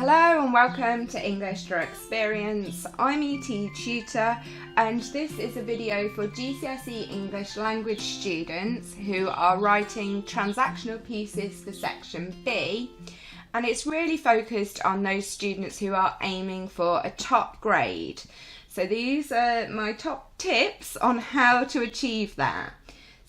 Hello and welcome to English Through Experience. I'm ETETutor and this is a video for GCSE English Language students who are writing transactional pieces for section B, and it's really focused on those students who are aiming for a top grade. So these are my top tips on how to achieve that.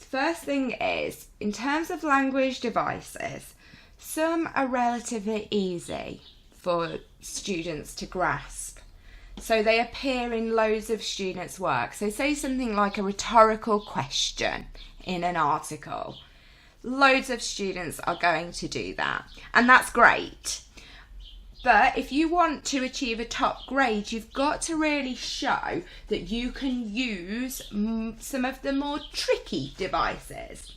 The first thing is, in terms of language devices, some are relatively easy for students to grasp. So they appear in loads of students' work. So say something like a rhetorical question in an article. Loads of students are going to do that, and that's great. But if you want to achieve a top grade, you've got to really show that you can use some of the more tricky devices,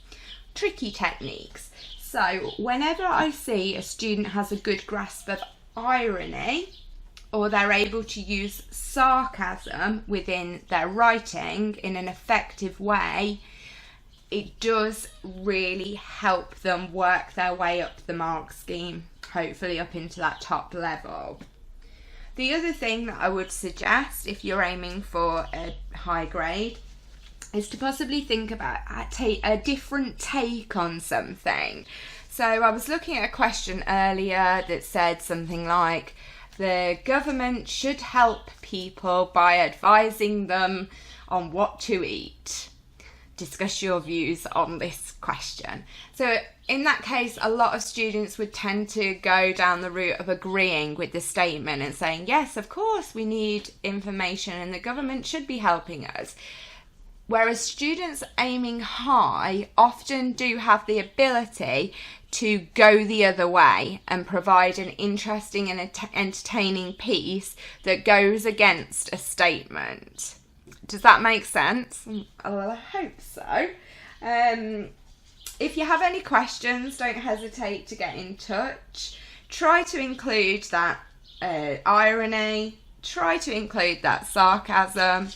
tricky techniques. So whenever I see a student has a good grasp of irony, or they're able to use sarcasm within their writing in an effective way, it does really help them work their way up the mark scheme, hopefully up into that top level. The other thing that I would suggest if you're aiming for a high grade is to possibly think about a different take on something. So I was looking at a question earlier that said something like, the government should help people by advising them on what to eat. Discuss your views on this question. So in that case, a lot of students would tend to go down the route of agreeing with the statement and saying, yes, of course we need information and the government should be helping us. Whereas students aiming high often do have the ability to go the other way and provide an interesting and entertaining piece that goes against a statement. Does that make sense? Well, I hope so. If you have any questions, don't hesitate to get in touch. Try to include that irony. Try to include that sarcasm.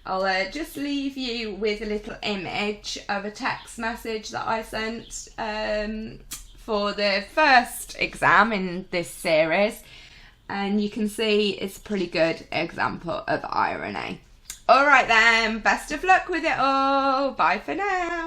I'll just leave you with a little image of a text message that I sent for the first exam in this series, and you can see it's a pretty good example of irony. Alright then, best of luck with it all. Bye for now.